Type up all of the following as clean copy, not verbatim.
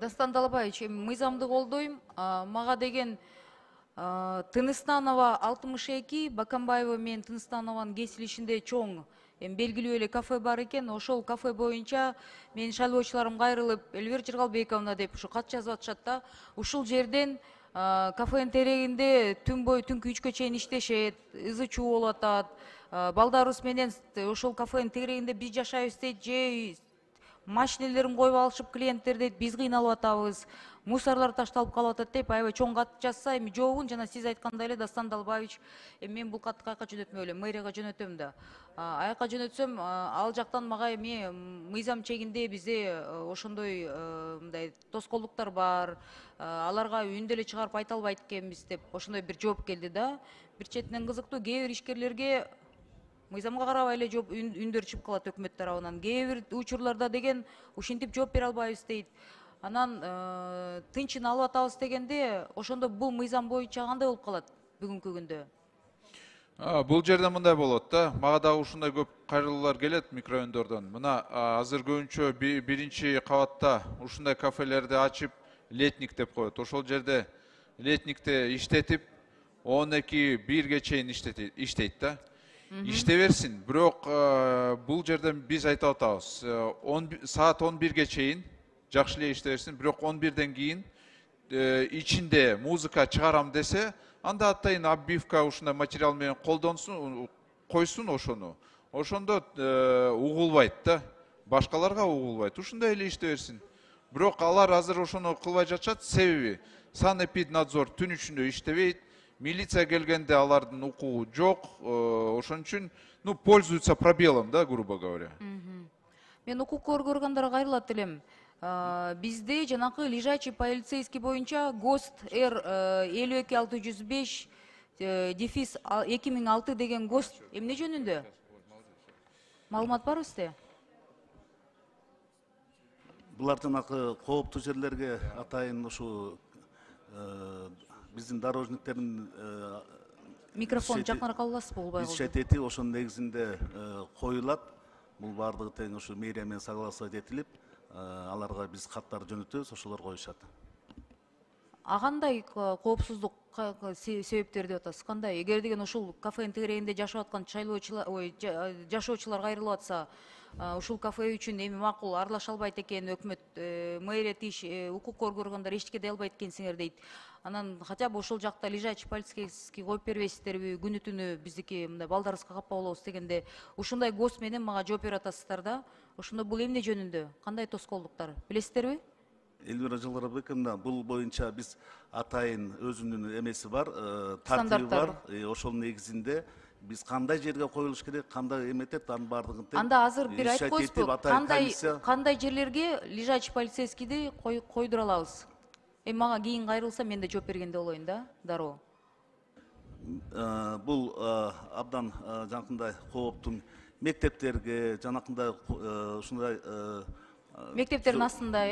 Дастан Далабаевич, мыйзамды колдойм. Мага деген Тыныстанова 62, Бакамбаева мен Тыныстанованын кесилишинде чоң белгилүү эле кафе бар экен. Ошол кафе боюнча менин шайлоочуларым кайрылып, Эльвира Жыргалбековна деп ушу кат жазып атышат да. Ушул жерден кафенин терегинде түн бою түнкү 3-кө чейин иштешет, ызы чуу болуп атат. Балдарыбыз менен ошол кафенин тегерегинде биз жашайбыз дейт, же машинелерин коюп алышып клиенттер дейт, биз кыйналып атабыз, мусорлар ташталып калып атат деп аябай чоң кат жазса, эми жообун жана сиз айткандай эле Дастан Далбаевич, мен бул катты каяка жөнөтмөй элем, мэрияга жөнөтөм да. Аяка жөнөтсөм, ал жактан мага эми мыйзам чегинде бизде ошондой мындай тоскоолдуктар бар, аларга үн деле чыгарып айта албайт экенбиз деп ошондой бир жооп келди да. Бир четинен кызыктуу, кээ бир ишкерлерге мыйзамга карабай эле жооп үндөр чыгып калат өкмөт тарабынан. Кээ бир учурларда деген ушинтип жооп бере албайбыз дейт. Анан тынчын алып атабыз дегенде, ошондо бул мыйзам боюнча кандай болуп калат бүгүнкү күндө? Бул жерде мындай болот да. Мага дагы ушундай көп кайрылуулар келет микрорайондордон. Мына азыр көбүнчө биринчи кабатта ушундай кафелерди ачып, летник деп коет. Ошол жерде летникте иштетип, 12-1ге чейин иштейт да. İşte versin. Бирок бул жерден биз айтып атабыз. Saat 11'ge чейин жакшы эле иште берсин. Бирок 11'ден кийин ичинде музыка чыгарам десе, анда атайын оббивка ушундай материал менен колдонсун, койсун ошону. Ошондо угулбайт да. Башкаларга угулбайт. Ушундай эле иште берсин. Бирок алар азыр ошону кылбай жатышат. Себеби санэпиднадзор түн ичинде иштебейт. Милиция келгенде алардын укугу жок, ошон үчүн, пользуются пробелом, да, грубо говоря. Мен укукка органдарга кайрылат элем. Бизде жанакы лежачий полицейский боюнча ГОСТ Р 52605 дефис 2006 деген ГОСТ эмне жөнүндө? Маалымат барбы сизде? Булар жанакы кооптуу жерлерге атайын ушу биздин дорожниктердин микрофон жакыныраак аласызбы, болбой калды. Ишетети ошонун негизинде коюлат. Бул бардыгы тең ушу мэрия менен согласовать этилип, аларга биз каттар жөнөтөбүз, ошолор коюшат. Кандай коопсуздук себептери деп атасыз? Кандай? Эгер деген ушул кафенин тегерегинде жашап аткан жашоочулар кайрылып атса, ушул кафе үчүн эми макул аралаша албайт экен өкмөт, мэрия тиш, укук органдары эчтеке дей албайт экенсиңер дейт. Анан хотя бы ошол жакта лежачий полицейский коюп бербейсиздерби, күнү түнү биздики мындай балдарыбызга капа болобуз дегенде, ушундай ГОСТ менен мага жооп берип атасыздар да. Ошондо бул эмне жөнүндө? Кандай тоскоолдуктар? Билесиздерби? Эльвира Жыргалбековна, бул боюнча биз атайын өзүнүн эмеси бар, тартиби бар. Ошол негизинде биз кандай жерге коюлуш керек, кандай эметет, анын бардыгын тең. Анда азыр бир айтып коесузбу, кандай жерлерге лежачий полицейскийди койдура алабыз? Эми мага кийин кайрылса мен да жооп бергенде болоюн да, дароо. Бул абдан жанакындай кооптуу мектептерге, жанакындай ушундай мектептердин астында,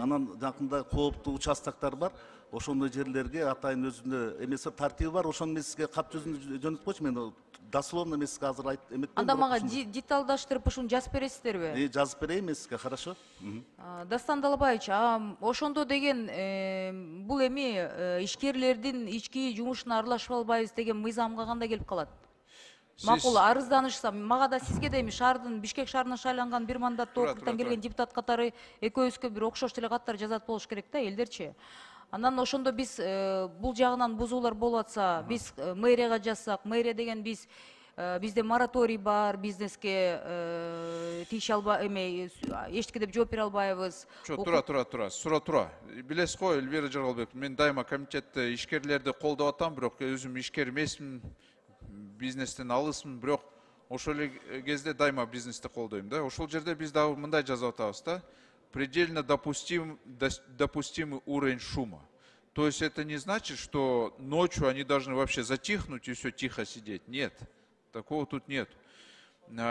анан жанакындай кооптуу участоктор бар. Ошондой жерлерге атайын өзүнө эмеси тартиби бар. Ошонун эмесиге кат жөнөткөчү, мен дословно эмесиге азыр айтып эметпейм. Анда мага деталдаштырып ушуну жазып бересиздерби? Жазып берейин эмесиге, хорошо. Дастан Далабаевич, ошондо деген бул эми ишкерлердин ички жумушуна аралашып албайбыз деген мыйзамга кандай келип калат? Макул арызданышса, мага да сизге да эми шаардын, Бишкек шаарынан шайланган бир мандаттуу округдан келген депутат катары экөөбүзгө бир окшош деле каттар жазат болуш керек да, элдерчи. Анан ошондо биз бул жагынан бузуулар болуп атса, биз мэрияга жазсак, мэрия деген бизде мораторий бар, бизнеске тийише албай эме эчтеке деп жооп бере албайбыз. Тура. Билесиз го, Эльвира Жыргалбекова, мен дайыма комитетте ишкерлерди колдоп атам, бирок өзүм ишкер эмесмин, бизнестен алысмын, бирок ошол эле кезде дайыма бизнести колдойм да. Ошол жерде биз дагы мындай жазып атабыз да. Предельно допустимый уровень шума. То есть это не значит, что ночью они должны вообще затихнуть и все тихо сидеть. Нет, такого тут нет.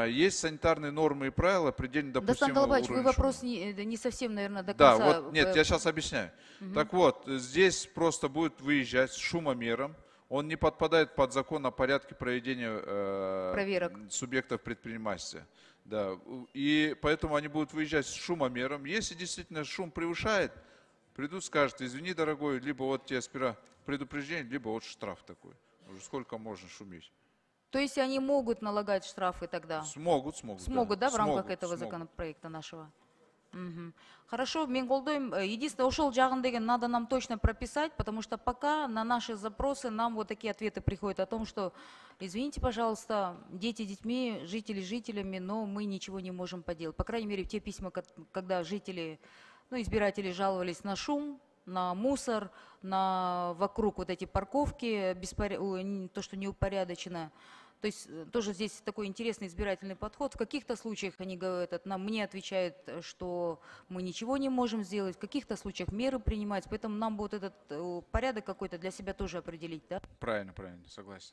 Есть санитарные нормы и правила предельно допустимого уровня шума. Вы вопрос не совсем, наверное, до конца. Да, вот, нет, я сейчас объясняю. Так вот, здесь просто будет выезжать с шумомером. Он не подпадает под закон о порядке проведения проверок субъектов предпринимательства. Да, и поэтому они будут выезжать с шумомером. Если действительно шум превышает, придут, скажут, извини, дорогой, либо вот тебе сперва предупреждение, либо вот штраф такой. Уже сколько можно шуметь? То есть они могут налагать штрафы тогда? Смогут. Смогут, да, в рамках этого смогут. законопроекта нашего? Мгм. Хорошо, мен колдойм. Единственное, ушел жагын деген надо нам точно прописать, потому что пока на наши запросы нам вот такие ответы приходят о том, что, извините, пожалуйста, дети детьми, жители жителями, но мы ничего не можем поделать. По крайней мере, в те письма, когда жители, ну, избиратели жаловались на шум, на мусор, на вокруг вот эти парковки, то, что неупорядочено. То есть тоже здесь такой интересный избирательный подход. В каких-то случаях они говорят, мне отвечают, что мы ничего не можем сделать, в каких-то случаях меры принимать. Поэтому нам будет этот порядок какой-то для себя тоже определить, да? Правильно, согласен.